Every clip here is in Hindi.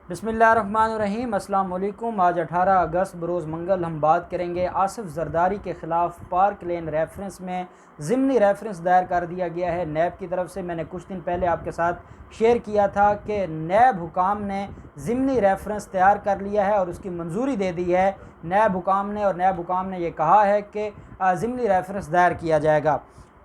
बिस्मिल्लाहिर्रहमानिर्रहीम। अस्सलाम वालेकुम। आज 18 अगस्त बरोज़ मंगल हम बात करेंगे आसिफ जरदारी के ख़िलाफ़ पार्क लेन रेफरेंस में ज़िमनी रेफरेंस दायर कर दिया गया है नैब की तरफ से। मैंने कुछ दिन पहले आपके साथ शेयर किया था कि नैब हुकाम ने ज़िमनी रेफरेंस तैयार कर लिया है और उसकी मंजूरी दे दी है नैब हुकाम ने, और नैब हुकाम ने यह कहा है कि ज़िमनी रेफरेंस दायर किया जाएगा।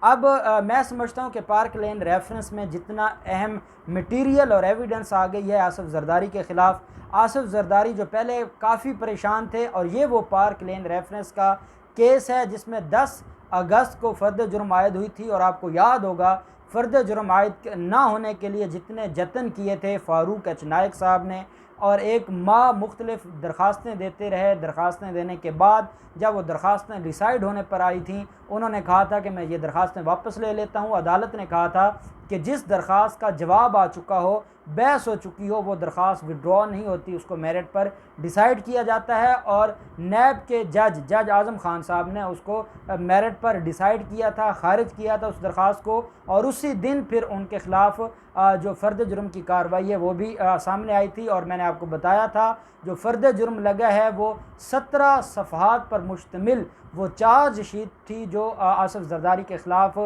अब मैं समझता हूँ कि पार्क लेन रेफरेंस में जितना अहम मटीरियल और एविडेंस आ गई है आसिफ जरदारी के ख़िलाफ़, आसिफ जरदारी जो पहले काफ़ी परेशान थे, और ये वो पार्क लेन रेफरेंस का केस है जिसमें 10 अगस्त को फ़र्द जुर्म आयद हुई थी। और आपको याद होगा फ़र्द जुर्म आयद ना होने के लिए जितने जतन किए थे फ़ारूक एच नायक साहब ने, और एक माह मुख्तलिफ दरख्वास्तें देते रहे। दरख्वास्तें देने के बाद जब वो दरख्वास्तें डिसाइड होने पर आई थी, उन्होंने कहा था कि मैं ये दरख्वास्तें वापस ले लेता हूँ। अदालत ने कहा था कि जिस दरख्वास्त का जवाब आ चुका हो, बहस हो चुकी हो, वो दरख्वास्त विड्रॉ नहीं होती, उसको मेरिट पर डिसाइड किया जाता है। और नैब के जज आज़म खान साहब ने उसको मेरिट पर डिसाइड किया था, खारिज किया था उस दरख्वास्त को, और उसी दिन फिर उनके ख़िलाफ़ जो फ़र्द जुर्म की कार्रवाई है वो भी सामने आई थी। और मैंने आपको बताया था जो फ़र्द जुर्म लगा है वो 17 सफ़हात पर मुश्तमिल वो चार्जशीट थी जो आसिफ जरदारी के ख़िलाफ़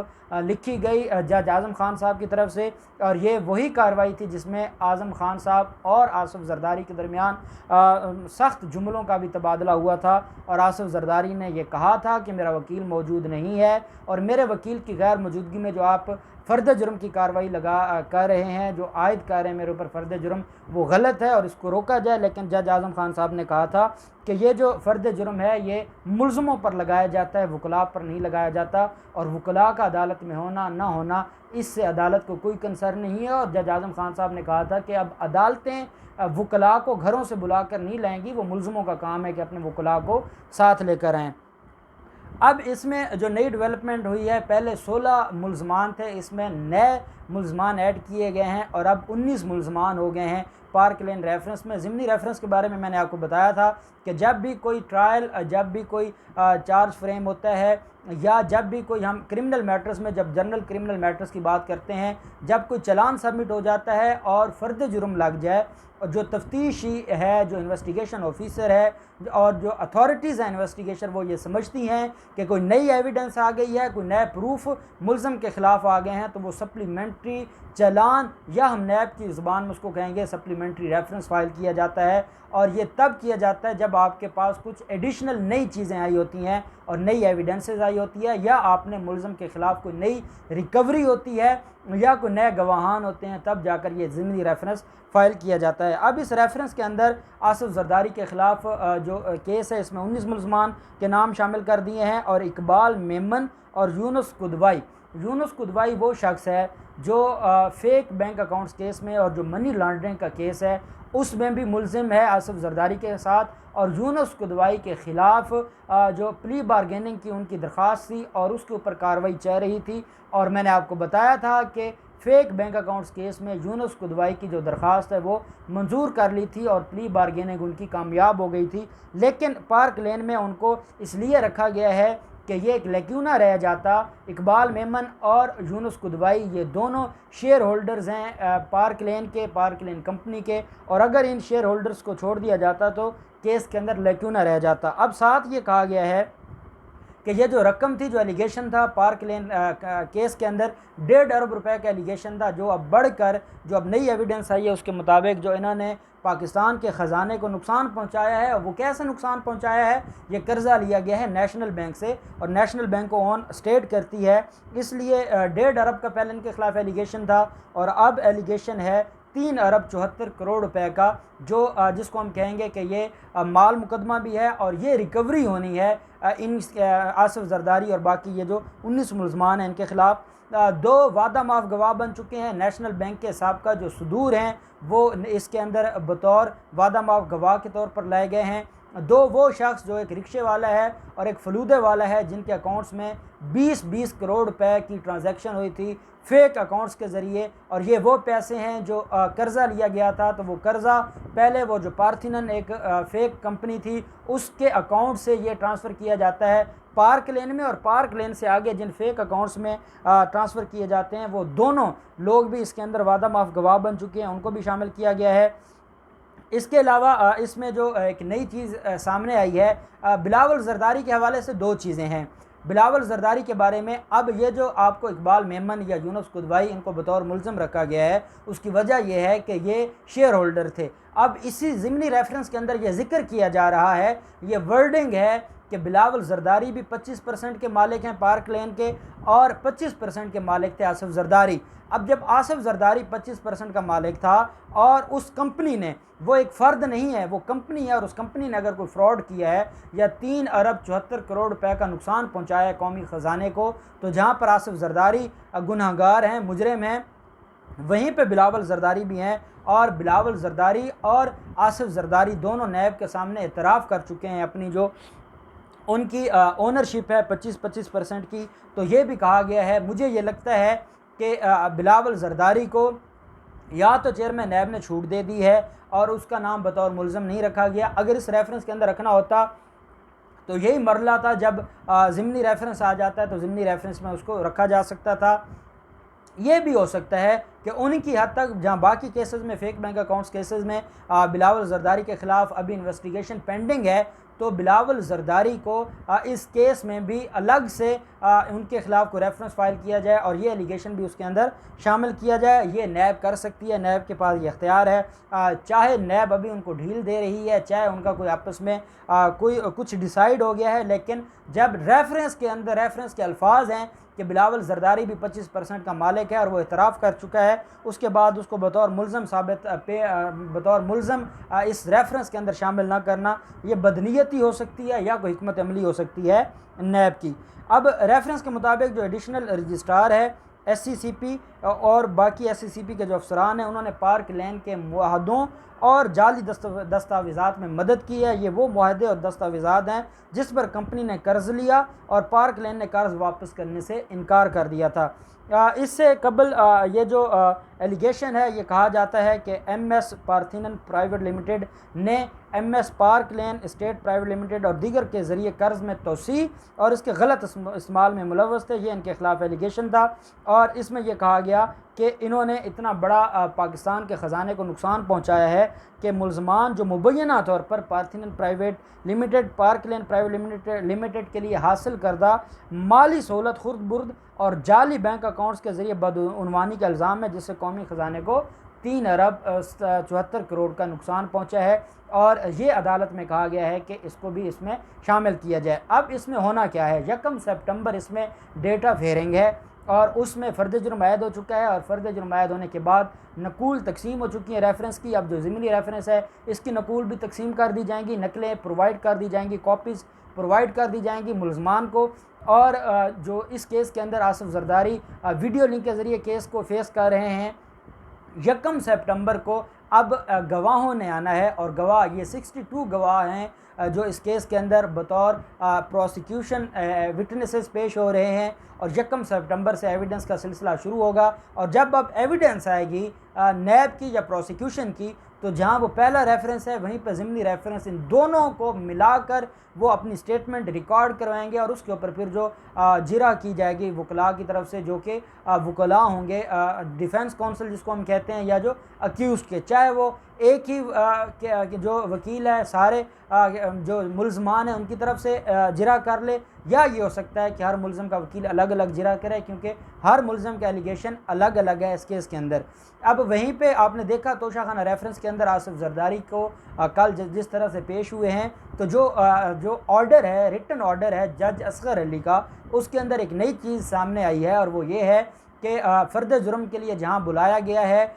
लिखी गई जज आज़म खान साहब की तरफ से। और ये वही कार्रवाई थी जिसमें आज़म खान साहब और आसिफ जरदारी के दरमियान सख्त जुमलों का भी तबादला हुआ था। और आसिफ जरदारी ने यह कहा था कि मेरा वकील मौजूद नहीं है और मेरे वकील की गैर मौजूदगी में जो आप फ़र्द जुर्म की कार्रवाई कर रहे हैं, जो आयद कर रहे हैं मेरे ऊपर फ़र्द जुर्म, वो गलत है और इसको रोका जाए। लेकिन जज आज़म खान साहब ने कहा था कि ये जो फ़र्द जुर्म है ये मुल्ज़मों पर लगाया जाता है, वकला पर नहीं लगाया जाता, और वकला का अदालत में होना ना होना इससे अदालत को कोई कंसर्न नहीं है। और जज आज़म खान साहब ने कहा था कि अब अदालतें वकला को घरों से बुला कर नहीं लाएंगी, वो मुल्ज़मों का काम है कि अपने वकला को साथ लेकर आएँ। अब इसमें जो नई डेवलपमेंट हुई है, पहले 16 मुल्ज़मान थे, इसमें नए मुल्ज़मान ऐड किए गए हैं और अब 19 मुल्ज़मान हो गए हैं पार्क लेन रेफरेंस में। ज़िमनी रेफरेंस के बारे में मैंने आपको बताया था कि जब भी कोई ट्रायल, जब भी कोई चार्ज फ्रेम होता है, या जब भी कोई हम क्रिमिनल मैटर्स में, जब जनरल क्रिमिनल मैटर्स की बात करते हैं, जब कोई चालान सबमिट हो जाता है और फ़र्द जुर्म लग जाए, और जो तफ्तीशी है, जो इन्वेस्टिगेशन ऑफिसर है और जो अथॉरिटीज़ हैं इन्वेस्टिगेशन, वो ये समझती हैं कि कोई नई एविडेंस आ गई है, कोई नए प्रूफ मुल्ज़म के ख़िलाफ़ आ गए हैं, तो वो सप्लीमेंट्री चालान, या हम नैब की ज़ुबान में उसको कहेंगे सप्लीमेंट्री रेफरेंस फ़ाइल किया जाता है। और ये तब किया जाता है जब आपके पास कुछ एडिशनल नई चीज़ें आई होती हैं और नई एविडेंसेस आई होती है, या आपने मुल्ज़म के ख़िलाफ़ कोई नई रिकवरी होती है, या कोई नए गवाहान होते हैं, तब जाकर ये ज़िमनी रेफरेंस फ़ाइल किया जाता है। अब इस रेफरेंस के अंदर आसिफ जरदारी के ख़िलाफ़ जो केस है, इसमें 19 मुल्ज़मान के नाम शामिल कर दिए हैं, और इकबाल मेमन और यूनुस कुदवाई। यूनुस कुदवाई वो शख्स है जो फेक बैंक अकाउंट्स केस में और जो मनी लॉन्ड्रिंग का केस है उसमें भी मुल्ज़िम है आसिफ जरदारी के साथ। और यूनुस कुदवाई के ख़िलाफ़ जो प्ली बारगेनिंग की उनकी दरख्वास्त थी और उसके ऊपर कार्रवाई चल रही थी, और मैंने आपको बताया था कि फ़ेक बैंक अकाउंट्स केस में यूनुस कुदवाई की जो दरख्वास्त है वो मंजूर कर ली थी और प्ली बारगेनिंग उनकी कामयाब हो गई थी। लेकिन पार्क लेन में उनको इसलिए रखा गया है कि ये एक लेक्यूना रह जाता। इकबाल मेमन और यूनुस कुदवाई ये दोनों शेयर होल्डर्स हैं पार्क लेन के, पार्क लेन कंपनी के, और अगर इन शेयर होल्डर्स को छोड़ दिया जाता तो केस के अंदर लेक्यूना रह जाता। अब साथ ये कहा गया है कि ये जो रकम थी, जो एलिगेशन था पार्क लेन केस के अंदर, 1.5 अरब रुपए का एलिगेशन था, जो अब बढ़कर, जो अब नई एविडेंस आई है उसके मुताबिक जो इन्होंने पाकिस्तान के ख़जाने को नुकसान पहुंचाया है। और वो कैसे नुकसान पहुंचाया है, ये कर्ज़ा लिया गया है नेशनल बैंक से, और नेशनल बैंक को ऑन स्टेट करती है, इसलिए 1.5 अरब का पहले इनके ख़िलाफ़ एलिगेशन था, और अब एलिगेशन है 3 अरब 74 करोड़ रुपए का, जो जिसको हम कहेंगे कि ये माल मुकदमा भी है और ये रिकवरी होनी है इन आसिफ जरदारी और बाकी ये जो 19 मुल्ज़मान हैं इनके ख़िलाफ़। 2 वादा माफ़ गवाह बन चुके हैं। नेशनल बैंक के साबका जो सदूर हैं वो इसके अंदर बतौर वादा माफ़ गवाह के तौर पर लाए गए हैं। 2 वो शख्स जो एक रिक्शे वाला है और एक फलूदे वाला है, जिनके अकाउंट्स में 20-20 करोड़ रुपए की ट्रांजैक्शन हुई थी फ़ेक अकाउंट्स के ज़रिए, और ये वो पैसे हैं जो कर्ज़ा लिया गया था। तो वो कर्ज़ा पहले वो जो पार्थिनन एक फ़ेक कंपनी थी उसके अकाउंट से ये ट्रांसफ़र किया जाता है पार्क लेन में, और पार्क लेन से आगे जिन फेक अकाउंट्स में ट्रांसफ़र किए जाते हैं वो दोनों लोग भी इसके अंदर वादा माफ़ गवाह बन चुके हैं, उनको भी शामिल किया गया है। इसके अलावा इसमें जो एक नई चीज़ सामने आई है, बिलावल ज़रदारी के हवाले से दो चीज़ें हैं। बिलावल ज़रदारी के बारे में, अब ये जो आपको इकबाल मेमन या यूनुस कुदवाई इनको बतौर मुल्ज़म रखा गया है, उसकी वजह यह है कि ये शेयर होल्डर थे। अब इसी ज़िमनी रेफरेंस के अंदर ये जिक्र किया जा रहा है, ये वर्डिंग है कि बिलावल ज़रदारी भी 25% के मालिक हैं पार्क लेन के, और 25% के मालिक थे आसिफ ज़रदारी। अब जब आसिफ ज़रदारी 25% का मालिक था और उस कंपनी ने, वो एक फ़र्द नहीं है, वो कंपनी है, और उस कंपनी ने अगर कोई फ्रॉड किया है या 3 अरब 74 करोड़ रुपए का नुकसान पहुंचाया है कौमी ख़जाने को, तो जहां पर आसिफ ज़रदारी गुनहगार हैं, मुजरिम हैं, वहीं पे बिलावल ज़रदारी भी हैं। और बिलावल ज़रदारी और आसिफ ज़रदारी दोनों नैब के सामने इतराफ़ कर चुके हैं अपनी जो उनकी ओनरशिप है 25% की। तो ये भी कहा गया है, मुझे ये लगता है कि बिलावल ज़रदारी को या तो चेयरमैन नैब ने छूट दे दी है और उसका नाम बतौर मुल्ज़म नहीं रखा गया। अगर इस रेफरेंस के अंदर रखना होता तो यही मरला था, जब ज़िमनी रेफरेंस आ जाता है तो ज़िमनी रेफरेंस में उसको रखा जा सकता था। ये भी हो सकता है कि उनकी हद तक, जहाँ बाकी केसेस में, फेक बैंक अकाउंट्स केसेस में बिलावल ज़रदारी के ख़िलाफ़ अभी इन्वेस्टिगेशन पेंडिंग है, तो बिलावल ज़रदारी को इस केस में भी अलग से उनके ख़िलाफ़ कोई रेफरेंस फ़ाइल किया जाए और ये एलिगेशन भी उसके अंदर शामिल किया जाए। ये नैब कर सकती है, नैब के पास ये इख्तियार है। चाहे नैब अभी उनको ढील दे रही है, चाहे उनका कोई आपस में कोई कुछ डिसाइड हो गया है, लेकिन जब रेफरेंस के अंदर, रेफरेंस के अल्फाज हैं कि बिलावल ज़रदारी भी 25% का मालिक है और वो इतराफ़ कर चुका है, उसके बाद उसको बतौर मुल्ज़म बतौर मुल्ज़म इस रेफरेंस के अंदर शामिल ना करना, ये बदनीयती हो सकती है या कोई हिकमत अमली हो सकती है नैब की। अब रेफरेंस के मुताबिक जो एडिशनल रजिस्ट्रार है SCCP और बाकी SCCP के जो अफसरान हैं, उन्होंने पार्क लेन के मुआहदों और जाली दस्तावेज़ात में मदद की है। ये वो मुआहदे और दस्तावेज़ात हैं जिस पर कंपनी ने कर्ज़ लिया और पार्क लेन ने कर्ज़ वापस करने से इनकार कर दिया था। इससे कबल ये जो एलिगेशन है, ये कहा जाता है कि MS पार्थिनन प्राइवेट लिमिटेड ने MS पार्क लेन एस्टेट प्राइवेट लिमिटेड और दीगर के ज़रिए कर्ज़ में तोसी और इसके गलत इस्तेमाल में मुलव्वस थे। ये इनके ख़िलाफ़ एलिगेशन था और इसमें यह कहा गया कि इन्होंने इतना बड़ा पाकिस्तान के ख़जाने को नुकसान पहुंचाया है कि मुल्ज़मान जो मुबैना तौर पर पार्थिनन प्राइवेट लिमिटेड, पार्क लेन प्राइवेट लिमिटेड के लिए हासिल करदा माली सहूलत खुर्द बुर्द और जाली बैंक अकाउंट्स के ज़रिए बदउनवानी का इल्ज़ाम है, जिससे कौमी ख़जाने को 3 अरब 74 करोड़ का नुकसान पहुंचा है। और ये अदालत में कहा गया है कि इसको भी इसमें शामिल किया जाए। अब इसमें होना क्या है, 1 सितंबर इसमें डेट ऑफ हियरिंग है और उसमें फ़र्द जुर्म आयद हो चुका है और फ़र्द जुर्म आयद होने के बाद नकूल तकसीम हो चुकी है रेफरेंस की। अब जो ज़िमनी रेफरेंस है, इसकी नकूल भी तकसीम कर दी जाएंगी, नकलें प्रोवाइड कर दी जाएंगी, कॉपीज़ प्रोवाइड कर दी जाएंगी मुल्ज़मान को। और जो इस केस के अंदर आसिफ ज़रदारी वीडियो लिंक के ज़रिए केस को फेस कर रहे हैं, 1 सितंबर को अब गवाहों ने आना है और गवाह, ये 62 गवाह हैं जो इस केस के अंदर बतौर प्रोसिक्यूशन विटनेसेस पेश हो रहे हैं। और 1 सितंबर से एविडेंस का सिलसिला शुरू होगा और जब अब एविडेंस आएगी नैब की या प्रोसिक्यूशन की, तो जहां वो पहला रेफरेंस है वहीं पर ज़िमनी रेफरेंस, इन दोनों को मिलाकर वो अपनी स्टेटमेंट रिकॉर्ड करवाएंगे और उसके ऊपर फिर जो जिरा की जाएगी वकला की तरफ से, जो कि वकला होंगे डिफेंस काउंसिल जिसको हम कहते हैं, या जो अक्यूज़ के, चाहे वो एक ही जो वकील है सारे जो मुल्ज़मान हैं उनकी तरफ से जिरा कर ले, या ये हो सकता है कि हर मुल्ज़म का वकील अलग अलग जिरा करे, क्योंकि हर मुल्ज़म का एलिगेशन अलग अलग है इस केस के अंदर। अब वहीं पे आपने देखा तोशा खाना रेफरेंस के अंदर आसिफ ज़रदारी को कल जिस तरह से पेश हुए हैं, तो जो ऑर्डर है, रिटन ऑर्डर है जज असगर अली का, उसके अंदर एक नई चीज़ सामने आई है और वो ये है कि फ़र्द जुर्म के लिए जहां बुलाया गया है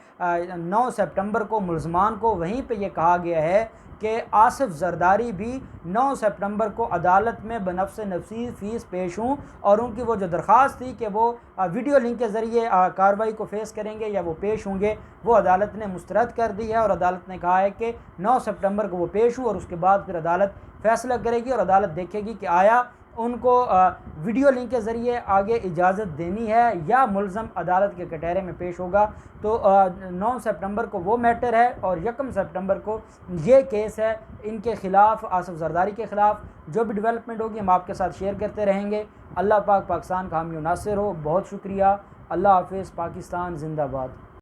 9 सितंबर को मुल्ज़मान को, वहीं पे ये कहा गया है कि आसिफ ज़रदारी भी 9 सितंबर को अदालत में बनफ्स नफसी फ़ीस पेश हों और उनकी वो जो दरख्वास्त थी कि वो वीडियो लिंक के ज़रिए कार्रवाई को फेस करेंगे या वो पेश होंगे, वो अदालत ने मुस्तरद कर दी है। और अदालत ने कहा है कि 9 सितंबर को वो पेश हों और उसके बाद फिर अदालत फ़ैसला करेगी और अदालत देखेगी कि आया उनको वीडियो लिंक के ज़रिए आगे इजाज़त देनी है या मुल्ज़म अदालत के कटहरे में पेश होगा। तो 9 सितंबर को वो मैटर है और 1 सितंबर को ये केस है इनके ख़िलाफ़, आसिफ ज़रदारी के ख़िलाफ़। जो भी डेवलपमेंट होगी हम आपके साथ शेयर करते रहेंगे। अल्लाह पाक पाकिस्तान का हामी नासिर हो। बहुत शुक्रिया। अल्लाह हाफ़िज़। पाकिस्तान ज़िंदाबाद।